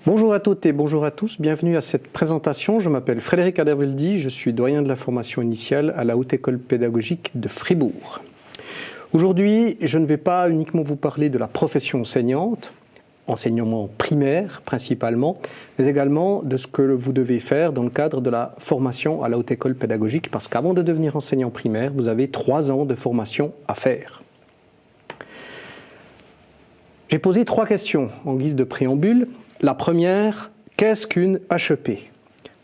Bonjour à toutes et bonjour à tous, bienvenue à cette présentation. Je m'appelle Frédéric Aderwildy, je suis doyen de la formation initiale à la Haute École Pédagogique de Fribourg. Aujourd'hui, je ne vais pas uniquement vous parler de la profession enseignante, enseignement primaire principalement, mais également de ce que vous devez faire dans le cadre de la formation à la Haute École Pédagogique, parce qu'avant de devenir enseignant primaire, vous avez 3 ans de formation à faire. J'ai posé 3 questions en guise de préambule. La première, qu'est-ce qu'une HEP?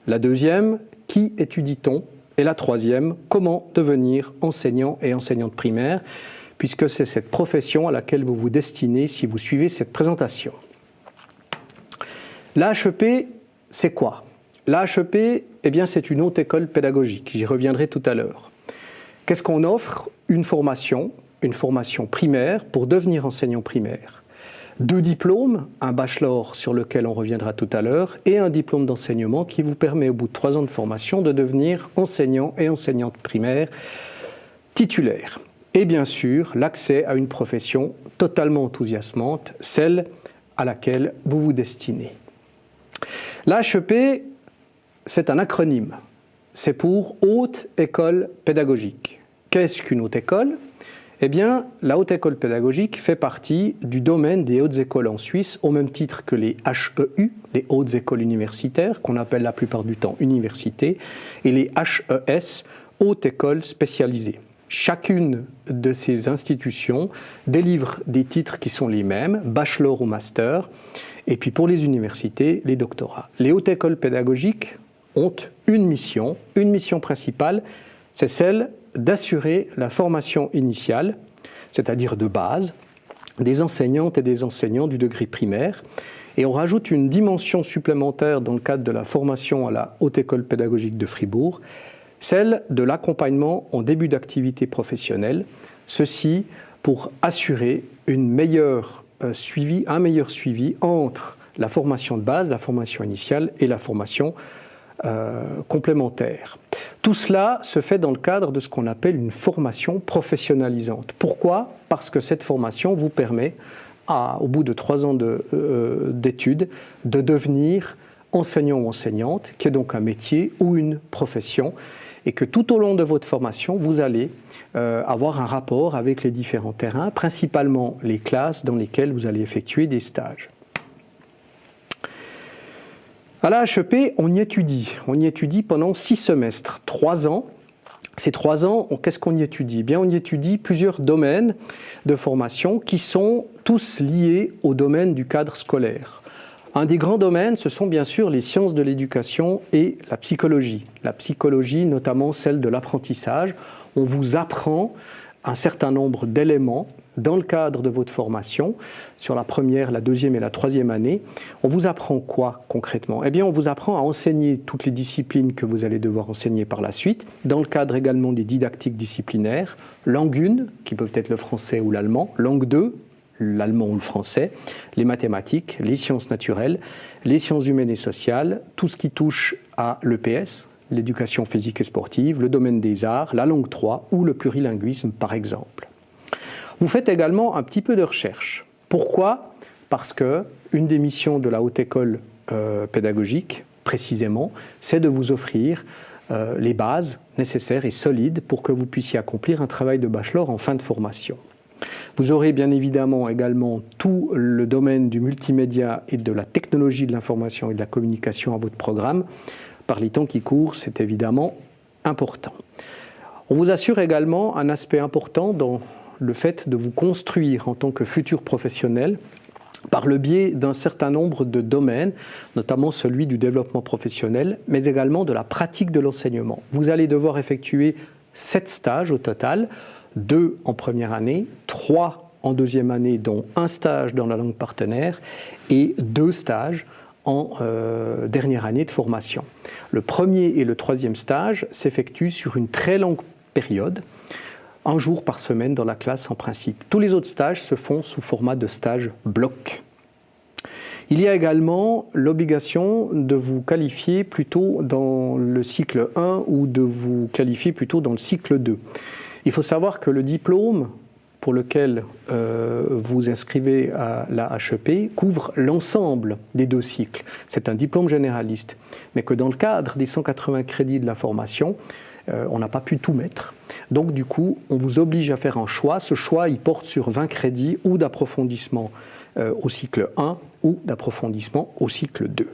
La deuxième, qui étudie-t-on? Et la troisième, comment devenir enseignant et enseignante primaire, puisque c'est cette profession à laquelle vous vous destinez si vous suivez cette présentation. La HEP, c'est quoi? La HEP, eh bien, c'est une haute école pédagogique, j'y reviendrai tout à l'heure. Qu'est-ce qu'on offre? Une formation primaire pour devenir enseignant primaire. 2 diplômes, un bachelor sur lequel on reviendra tout à l'heure et un diplôme d'enseignement qui vous permet au bout de 3 ans de formation de devenir enseignant et enseignante primaire titulaire. Et bien sûr, l'accès à une profession totalement enthousiasmante, celle à laquelle vous vous destinez. La HEP, c'est un acronyme. C'est pour Haute École Pédagogique. Qu'est-ce qu'une haute école ? Eh bien, la Haute École Pédagogique fait partie du domaine des hautes écoles en Suisse, au même titre que les HEU, les hautes écoles universitaires, qu'on appelle la plupart du temps universités, et les HES, hautes écoles spécialisées. Chacune de ces institutions délivre des titres qui sont les mêmes, bachelor ou master, et puis pour les universités, les doctorats. Les hautes écoles pédagogiques ont une mission principale, c'est celle d'assurer la formation initiale, c'est-à-dire de base, des enseignantes et des enseignants du degré primaire. Et on rajoute une dimension supplémentaire dans le cadre de la formation à la Haute École Pédagogique de Fribourg, celle de l'accompagnement en début d'activité professionnelle, ceci pour assurer un meilleur suivi entre la formation de base, la formation initiale et la formation complémentaire. Tout cela se fait dans le cadre de ce qu'on appelle une formation professionnalisante. Pourquoi? Parce que cette formation vous permet, au bout de 3 ans d'études, de devenir enseignant ou enseignante, qui est donc un métier ou une profession, et que tout au long de votre formation, vous allez avoir un rapport avec les différents terrains, principalement les classes dans lesquelles vous allez effectuer des stages. À la HEP, on y étudie pendant 6 semestres, 3 ans. Ces 3 ans, qu'est-ce qu'on y étudie? Eh bien, on y étudie plusieurs domaines de formation qui sont tous liés au domaine du cadre scolaire. Un des grands domaines, ce sont bien sûr les sciences de l'éducation et la psychologie. La psychologie, notamment celle de l'apprentissage. On vous apprend un certain nombre d'éléments dans le cadre de votre formation, sur la première, la deuxième et la troisième année. On vous apprend quoi concrètement? Eh bien, on vous apprend à enseigner toutes les disciplines que vous allez devoir enseigner par la suite, dans le cadre également des didactiques disciplinaires, langue 1, qui peuvent être le français ou l'allemand, langue 2, l'allemand ou le français, les mathématiques, les sciences naturelles, les sciences humaines et sociales, tout ce qui touche à l'EPS, l'éducation physique et sportive, le domaine des arts, la langue 3 ou le plurilinguisme par exemple. Vous faites également un petit peu de recherche. Pourquoi? Parce qu'une des missions de la Haute École pédagogique, précisément, c'est de vous offrir les bases nécessaires et solides pour que vous puissiez accomplir un travail de bachelor en fin de formation. Vous aurez bien évidemment également tout le domaine du multimédia et de la technologie de l'information et de la communication à votre programme. Par les temps qui courent, c'est évidemment important. On vous assure également un aspect important dans le fait de vous construire en tant que futur professionnel par le biais d'un certain nombre de domaines, notamment celui du développement professionnel, mais également de la pratique de l'enseignement. Vous allez devoir effectuer 7 stages au total, 2 en première année, 3 en deuxième année, dont un stage dans la langue partenaire et 2 stages en dernière année de formation. Le premier et le troisième stage s'effectuent sur une très longue période, 1 jour par semaine dans la classe en principe. Tous les autres stages se font sous format de stage bloc. Il y a également l'obligation de vous qualifier plutôt dans le cycle 1 ou de vous qualifier plutôt dans le cycle 2. Il faut savoir que le diplôme pour lequel vous inscrivez à la HEP couvre l'ensemble des 2 cycles. C'est un diplôme généraliste, mais que dans le cadre des 180 crédits de la formation, on n'a pas pu tout mettre. Donc du coup, on vous oblige à faire un choix. Ce choix, il porte sur 20 crédits ou d'approfondissement au cycle 1 ou d'approfondissement au cycle 2.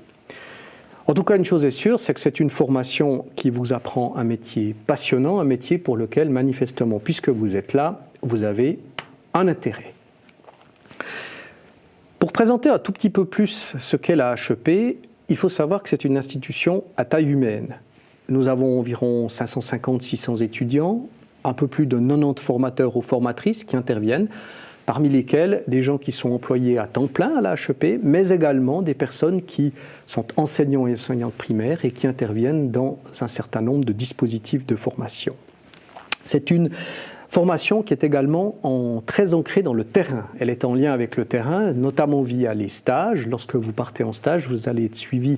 En tout cas, une chose est sûre, c'est que c'est une formation qui vous apprend un métier passionnant, un métier pour lequel, manifestement, puisque vous êtes là, vous avez un intérêt. Pour présenter un tout petit peu plus ce qu'est la HEP, il faut savoir que c'est une institution à taille humaine. Nous avons environ 550-600 étudiants, un peu plus de 90 formateurs ou formatrices qui interviennent, parmi lesquels des gens qui sont employés à temps plein à la HEP, mais également des personnes qui sont enseignants et enseignantes primaires et qui interviennent dans un certain nombre de dispositifs de formation. C'est une formation qui est également très ancrée dans le terrain. Elle est en lien avec le terrain, notamment via les stages. Lorsque vous partez en stage, vous allez être suivi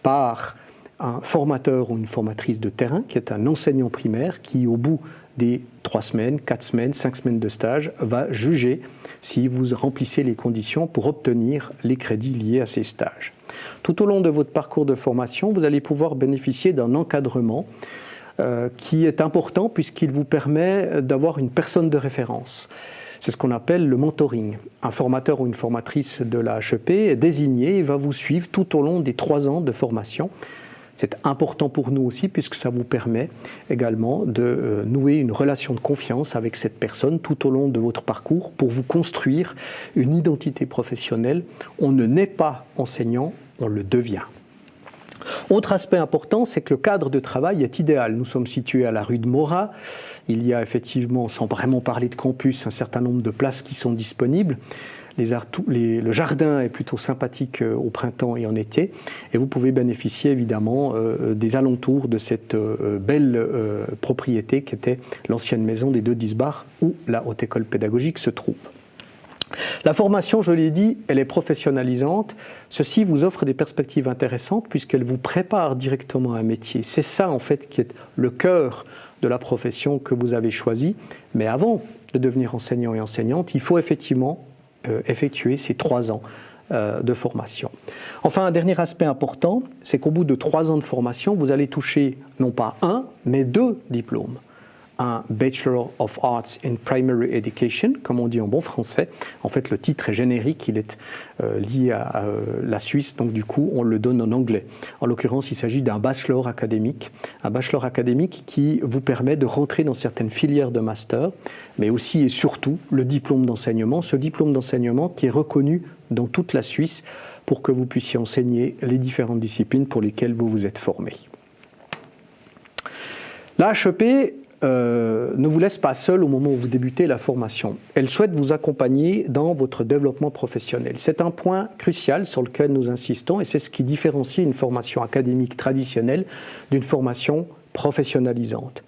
par un formateur ou une formatrice de terrain qui est un enseignant primaire qui, au bout des 3 semaines, 4 semaines, 5 semaines de stage, va juger si vous remplissez les conditions pour obtenir les crédits liés à ces stages. Tout au long de votre parcours de formation, vous allez pouvoir bénéficier d'un encadrement qui est important puisqu'il vous permet d'avoir une personne de référence. C'est ce qu'on appelle le mentoring. Un formateur ou une formatrice de la HEP est désigné et va vous suivre tout au long des 3 ans de formation. C'est important pour nous aussi puisque ça vous permet également de nouer une relation de confiance avec cette personne tout au long de votre parcours pour vous construire une identité professionnelle. On ne naît pas enseignant, on le devient. Autre aspect important, c'est que le cadre de travail est idéal. Nous sommes situés à la rue de Morat. Il y a effectivement, sans vraiment parler de campus, un certain nombre de places qui sont disponibles. Le jardin est plutôt sympathique au printemps et en été, et vous pouvez bénéficier évidemment des alentours de cette belle propriété qui était l'ancienne maison des 2 Disbars où la Haute École Pédagogique se trouve. La formation, je l'ai dit, elle est professionnalisante. Ceci vous offre des perspectives intéressantes puisqu'elle vous prépare directement à un métier. C'est ça en fait qui est le cœur de la profession que vous avez choisie. Mais avant de devenir enseignant et enseignante, il faut effectivement effectuer ces 3 ans de formation. Enfin, un dernier aspect important, c'est qu'au bout de 3 ans de formation, vous allez toucher non pas 1, mais 2 diplômes. Un Bachelor of Arts in Primary Education, comme on dit en bon français. En fait, le titre est générique, il est lié à la Suisse, donc du coup, on le donne en anglais. En l'occurrence, il s'agit d'un bachelor académique qui vous permet de rentrer dans certaines filières de master, mais aussi et surtout le diplôme d'enseignement, ce diplôme d'enseignement qui est reconnu dans toute la Suisse pour que vous puissiez enseigner les différentes disciplines pour lesquelles vous vous êtes formé. La HEP ne vous laisse pas seul au moment où vous débutez la formation. Elle souhaite vous accompagner dans votre développement professionnel. C'est un point crucial sur lequel nous insistons et c'est ce qui différencie une formation académique traditionnelle d'une formation professionnalisante.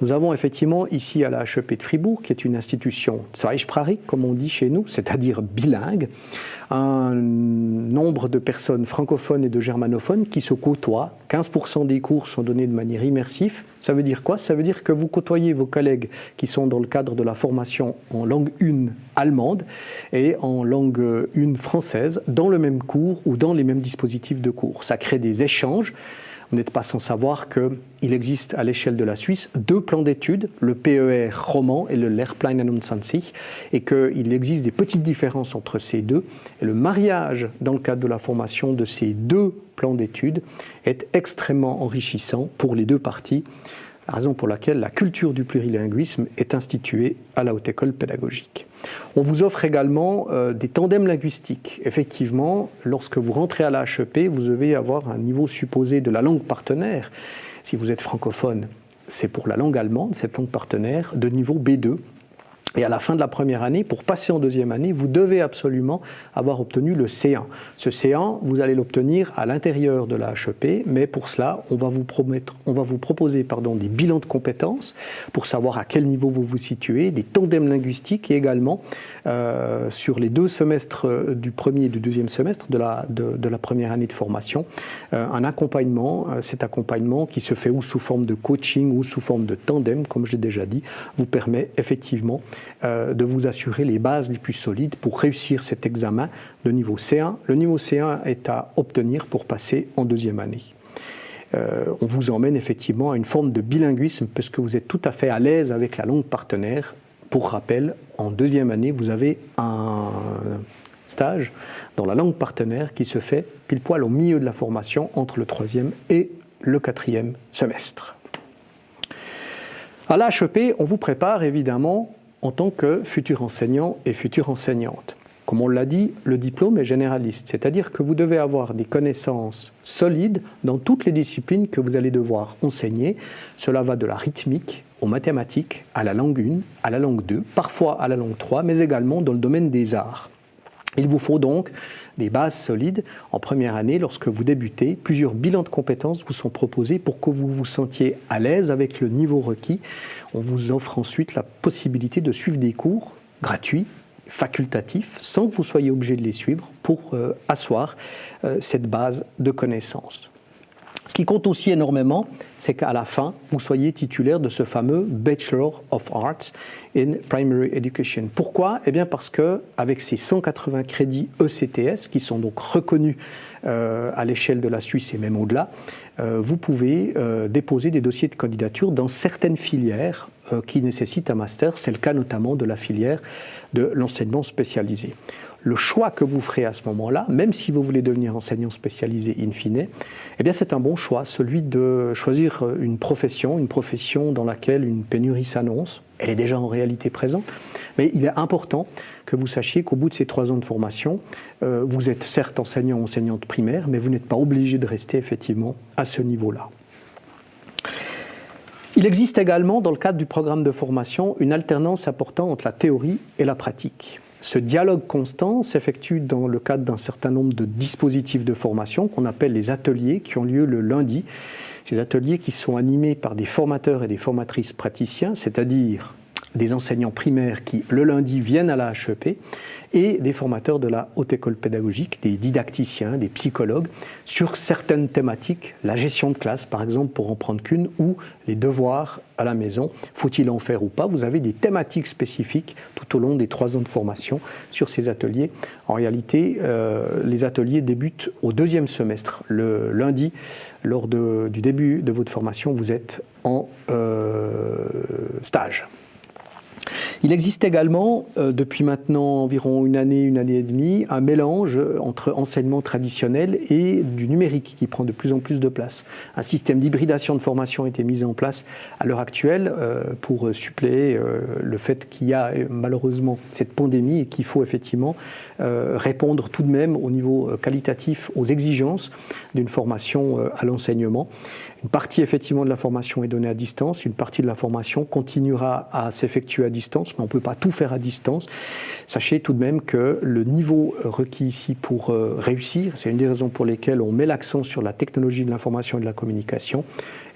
Nous avons effectivement ici à la HEP de Fribourg, qui est une institution zweisprachig, comme on dit chez nous, c'est-à-dire bilingue, un nombre de personnes francophones et de germanophones qui se côtoient. 15% des cours sont donnés de manière immersive. Ça veut dire quoi? Ça veut dire que vous côtoyez vos collègues qui sont dans le cadre de la formation en langue 1 allemande et en langue 1 française dans le même cours ou dans les mêmes dispositifs de cours. Ça crée des échanges. Vous n'êtes pas sans savoir qu'il existe à l'échelle de la Suisse 2 plans d'études, le PER roman et le Lehrplan 21, et qu'il existe des petites différences entre ces deux. Et le mariage, dans le cadre de la formation de ces 2 plans d'études, est extrêmement enrichissant pour les 2 parties, la raison pour laquelle la culture du plurilinguisme est instituée à la Haute École Pédagogique. On vous offre également des tandems linguistiques. Effectivement, lorsque vous rentrez à la HEP, vous devez avoir un niveau supposé de la langue partenaire. Si vous êtes francophone, c'est pour la langue allemande, cette langue partenaire, de niveau B2. Et à la fin de la première année, pour passer en 2e année, vous devez absolument avoir obtenu le C1. Ce C1, vous allez l'obtenir à l'intérieur de la HEP, mais pour cela, on va vous proposer des bilans de compétences pour savoir à quel niveau vous vous situez, des tandems linguistiques et également sur les 2 semestres du premier et du deuxième semestre de la première année de formation, un accompagnement. Cet accompagnement qui se fait ou sous forme de coaching ou sous forme de tandem, comme j'ai déjà dit, vous permet effectivement de vous assurer les bases les plus solides pour réussir cet examen de niveau C1. Le niveau C1 est à obtenir pour passer en deuxième année. On vous emmène effectivement à une forme de bilinguisme parce que vous êtes tout à fait à l'aise avec la langue partenaire. Pour rappel, en deuxième année, vous avez un stage dans la langue partenaire qui se fait pile poil au milieu de la formation entre le troisième et le quatrième semestre. À l'HEP, on vous prépare évidemment en tant que futur enseignant et future enseignante. Comme on l'a dit, le diplôme est généraliste, c'est-à-dire que vous devez avoir des connaissances solides dans toutes les disciplines que vous allez devoir enseigner. Cela va de la rythmique aux mathématiques, à la langue 1, à la langue 2, parfois à la langue 3, mais également dans le domaine des arts. Il vous faut donc des bases solides. En première année, lorsque vous débutez, plusieurs bilans de compétences vous sont proposés pour que vous vous sentiez à l'aise avec le niveau requis. On vous offre ensuite la possibilité de suivre des cours gratuits, facultatifs, sans que vous soyez obligé de les suivre pour asseoir cette base de connaissances. Ce qui compte aussi énormément, c'est qu'à la fin, vous soyez titulaire de ce fameux Bachelor of Arts in Primary Education. Pourquoi ? Eh bien parce qu'avec ces 180 crédits ECTS, qui sont donc reconnus à l'échelle de la Suisse et même au-delà, vous pouvez déposer des dossiers de candidature dans certaines filières qui nécessitent un master. C'est le cas notamment de la filière de l'enseignement spécialisé. Le choix que vous ferez à ce moment-là, même si vous voulez devenir enseignant spécialisé in fine, eh bien c'est un bon choix, celui de choisir une profession dans laquelle une pénurie s'annonce. Elle est déjà en réalité présente, mais il est important que vous sachiez qu'au bout de ces 3 ans de formation, vous êtes certes enseignant ou enseignante primaire, mais vous n'êtes pas obligé de rester effectivement à ce niveau-là. Il existe également, dans le cadre du programme de formation, une alternance importante entre la théorie et la pratique. Ce dialogue constant s'effectue dans le cadre d'un certain nombre de dispositifs de formation qu'on appelle les ateliers, qui ont lieu le lundi. Ces ateliers qui sont animés par des formateurs et des formatrices praticiens, c'est-à-dire des enseignants primaires qui, le lundi, viennent à la HEP, et des formateurs de la haute école pédagogique, des didacticiens, des psychologues, sur certaines thématiques, la gestion de classe par exemple, pour en prendre qu'une, ou les devoirs à la maison, faut-il en faire ou pas. Vous avez des thématiques spécifiques tout au long des 3 ans de formation sur ces ateliers. En réalité, les ateliers débutent au 2e semestre. Le lundi, lors du début de votre formation, vous êtes en stage. Il existe également, depuis maintenant environ une année et demie, un mélange entre enseignement traditionnel et du numérique qui prend de plus en plus de place. Un système d'hybridation de formation a été mis en place à l'heure actuelle pour suppléer le fait qu'il y a malheureusement cette pandémie et qu'il faut effectivement répondre tout de même au niveau qualitatif aux exigences d'une formation à l'enseignement. Une partie effectivement de la formation est donnée à distance, une partie de la formation continuera à s'effectuer à distance, mais on ne peut pas tout faire à distance. Sachez tout de même que le niveau requis ici pour réussir, c'est une des raisons pour lesquelles on met l'accent sur la technologie de l'information et de la communication,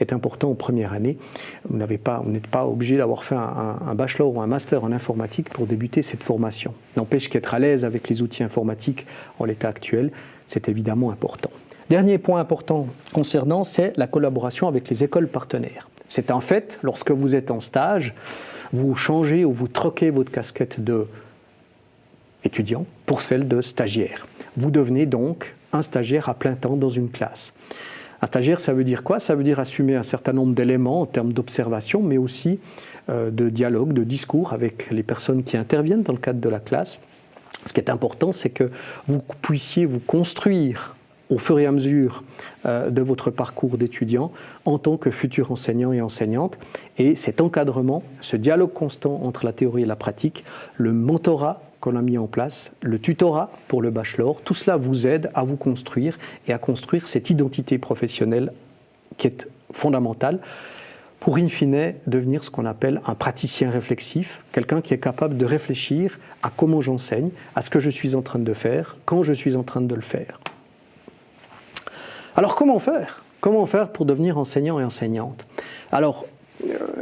est important en première année. Vous n'êtes pas obligé d'avoir fait un bachelor ou un master en informatique pour débuter cette formation. N'empêche qu'être à l'aise avec les outils informatiques en l'état actuel, c'est évidemment important. Dernier point important concernant, c'est la collaboration avec les écoles partenaires. C'est un fait, lorsque vous êtes en stage, vous changez ou vous troquez votre casquette d'étudiant pour celle de stagiaire. Vous devenez donc un stagiaire à plein temps dans une classe. Un stagiaire, ça veut dire quoi ? Ça veut dire assumer un certain nombre d'éléments en termes d'observation, mais aussi de dialogue, de discours avec les personnes qui interviennent dans le cadre de la classe. Ce qui est important, c'est que vous puissiez vous construire au fur et à mesure de votre parcours d'étudiant en tant que futur enseignant et enseignante. Et cet encadrement, ce dialogue constant entre la théorie et la pratique, le mentorat qu'on a mis en place, le tutorat pour le bachelor, tout cela vous aide à vous construire et à construire cette identité professionnelle qui est fondamentale pour in fine devenir ce qu'on appelle un praticien réflexif, quelqu'un qui est capable de réfléchir à comment j'enseigne, à ce que je suis en train de faire, quand je suis en train de le faire. Alors comment faire ? Comment faire pour devenir enseignant et enseignante ? Alors,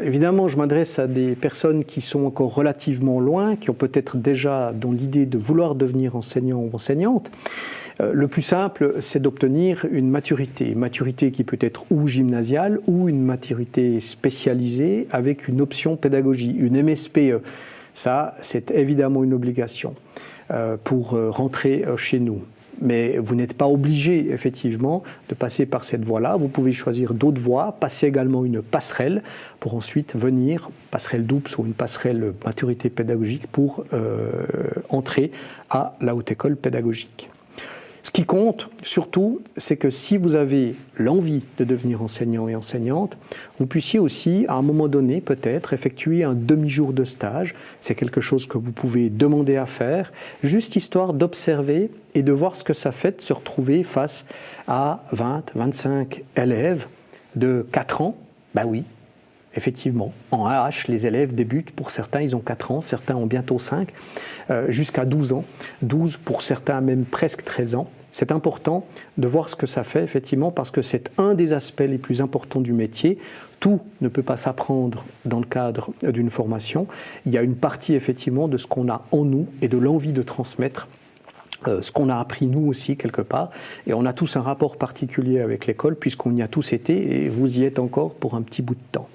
Évidemment, je m'adresse à des personnes qui sont encore relativement loin, qui ont peut-être déjà dans l'idée de vouloir devenir enseignant ou enseignante. Le plus simple, c'est d'obtenir une maturité qui peut être ou gymnasiale ou une maturité spécialisée avec une option pédagogie, une MSPE. Ça, c'est évidemment une obligation pour rentrer chez nous. Mais vous n'êtes pas obligé, effectivement, de passer par cette voie-là. Vous pouvez choisir d'autres voies, passer également une passerelle pour ensuite venir, passerelle DOUPS ou une passerelle maturité pédagogique pour entrer à la haute école pédagogique. Ce qui compte surtout, c'est que si vous avez l'envie de devenir enseignant et enseignante, vous puissiez aussi, à un moment donné, peut-être, effectuer un demi-jour de stage. C'est quelque chose que vous pouvez demander à faire, juste histoire d'observer et de voir ce que ça fait de se retrouver face à 20, 25 élèves de 4 ans. Ben oui, effectivement, en AH, les élèves débutent, pour certains, ils ont 4 ans, certains ont bientôt 5, jusqu'à 12 ans, 12 pour certains, même presque 13 ans. C'est important de voir ce que ça fait, effectivement, parce que c'est un des aspects les plus importants du métier. Tout ne peut pas s'apprendre dans le cadre d'une formation. Il y a une partie, effectivement, de ce qu'on a en nous et de l'envie de transmettre ce qu'on a appris nous aussi quelque part, et on a tous un rapport particulier avec l'école puisqu'on y a tous été et vous y êtes encore pour un petit bout de temps.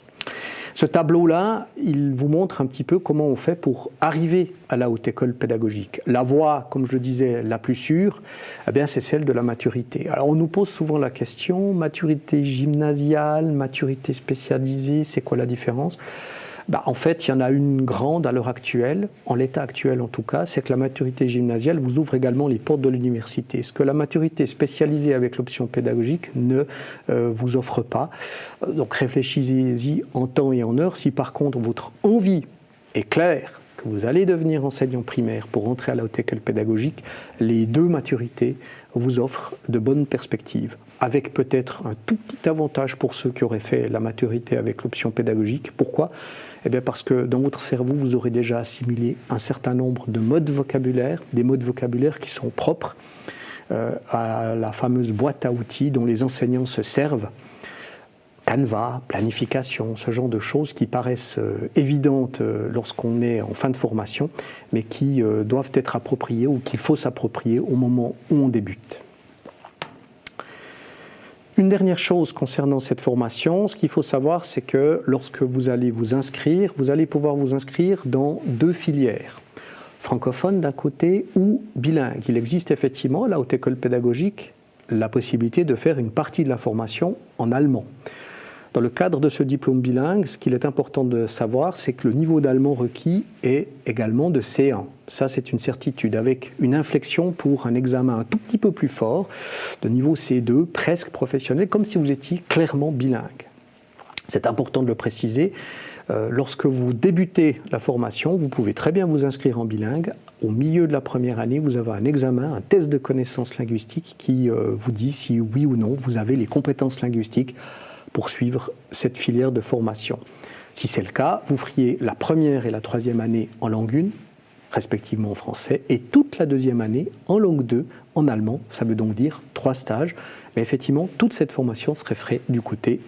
Ce tableau-là, il vous montre un petit peu comment on fait pour arriver à la haute école pédagogique. La voie, comme je le disais, la plus sûre, eh bien, c'est celle de la maturité. Alors on nous pose souvent la question, maturité gymnasiale, maturité spécialisée, c'est quoi la différence ? En fait, il y en a une grande à l'heure actuelle, en l'état actuel en tout cas, c'est que la maturité gymnasiale vous ouvre également les portes de l'université. Ce que la maturité spécialisée avec l'option pédagogique ne vous offre pas. Donc réfléchissez-y en temps et en heure. Si par contre votre envie est claire, que vous allez devenir enseignant primaire pour entrer à la haute école pédagogique, les deux maturités vous offrent de bonnes perspectives, avec peut-être un tout petit avantage pour ceux qui auraient fait la maturité avec l'option pédagogique. Pourquoi ? Eh bien parce que dans votre cerveau, vous aurez déjà assimilé un certain nombre de modes vocabulaires, des modes vocabulaires qui sont propres à la fameuse boîte à outils dont les enseignants se servent. Canva, planification, ce genre de choses qui paraissent évidentes lorsqu'on est en fin de formation, mais qui doivent être appropriées ou qu'il faut s'approprier au moment où on débute. Une dernière chose concernant cette formation, ce qu'il faut savoir, c'est que lorsque vous allez vous inscrire, vous allez pouvoir vous inscrire dans 2 filières. Francophone d'un côté ou bilingue. Il existe effectivement à la haute école pédagogique la possibilité de faire une partie de la formation en allemand. Dans le cadre de ce diplôme bilingue, ce qu'il est important de savoir, c'est que le niveau d'allemand requis est également de C1. Ça, c'est une certitude, avec une inflexion pour un examen un tout petit peu plus fort, de niveau C2, presque professionnel, comme si vous étiez clairement bilingue. C'est important de le préciser. Lorsque vous débutez la formation, vous pouvez très bien vous inscrire en bilingue. Au milieu de la première année, vous avez un examen, un test de connaissances linguistiques qui vous dit si oui ou non vous avez les compétences linguistiques pour suivre cette filière de formation. Si c'est le cas, vous feriez la première et la troisième année en langue 1, respectivement en français, et toute la deuxième année en langue 2, en allemand. Ça veut donc dire 3 stages. Mais effectivement, toute cette formation serait faite du côté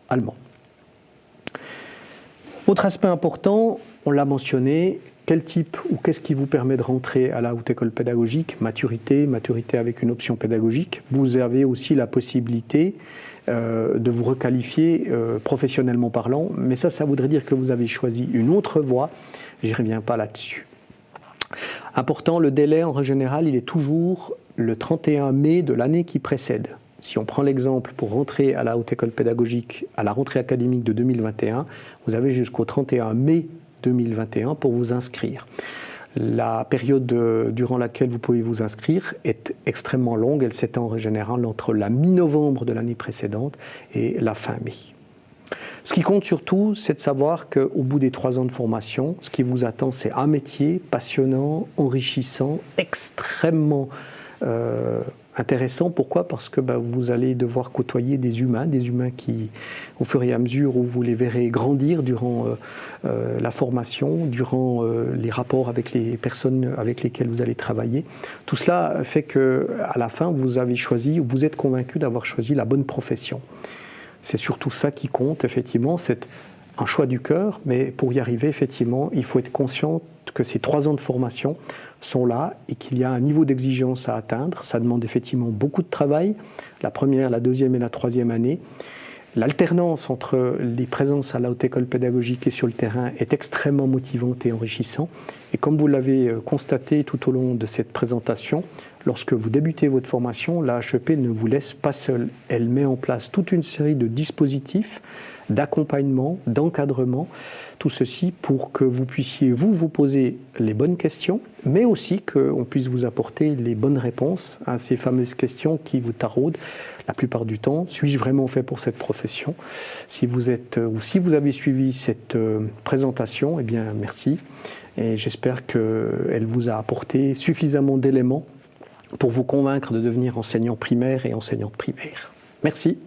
allemand. Autre aspect important, on l'a mentionné, quel type ou qu'est-ce qui vous permet de rentrer à la haute école pédagogique ? Maturité avec une option pédagogique. Vous avez aussi la possibilité de vous requalifier professionnellement parlant, mais ça voudrait dire que vous avez choisi une autre voie. Je n'y reviens pas là-dessus. Important, le délai en général, il est toujours le 31 mai de l'année qui précède. Si on prend l'exemple pour rentrer à la haute école pédagogique, à la rentrée académique de 2021, vous avez jusqu'au 31 mai 2021 pour vous inscrire. La période durant laquelle vous pouvez vous inscrire est extrêmement longue. Elle s'étend en général entre la mi-novembre de l'année précédente et la fin mai. Ce qui compte surtout, c'est de savoir qu'au bout des 3 ans de formation, ce qui vous attend, c'est un métier passionnant, enrichissant, extrêmement intéressant. Pourquoi ? Parce que vous allez devoir côtoyer des humains qui, au fur et à mesure où vous les verrez grandir durant la formation, durant les rapports avec les personnes avec lesquelles vous allez travailler, tout cela fait qu'à la fin, vous avez choisi, ou vous êtes convaincu d'avoir choisi la bonne profession. C'est surtout ça qui compte, effectivement, c'est un choix du cœur, mais pour y arriver, effectivement, il faut être conscient que ces 3 ans de formation sont là et qu'il y a un niveau d'exigence à atteindre. Ça demande effectivement beaucoup de travail, la première, la deuxième et la troisième année. L'alternance entre les présences à la Haute École pédagogique et sur le terrain est extrêmement motivante et enrichissante. Et comme vous l'avez constaté tout au long de cette présentation, lorsque vous débutez votre formation, la HEP ne vous laisse pas seul. Elle met en place toute une série de dispositifs d'accompagnement, d'encadrement, tout ceci pour que vous puissiez vous poser les bonnes questions, mais aussi qu'on puisse vous apporter les bonnes réponses à ces fameuses questions qui vous taraudent la plupart du temps. Suis-je vraiment fait pour cette profession? Si vous êtes ou si vous avez suivi cette présentation, eh bien merci. Et j'espère qu'elle vous a apporté suffisamment d'éléments pour vous convaincre de devenir enseignant primaire et enseignante primaire. Merci.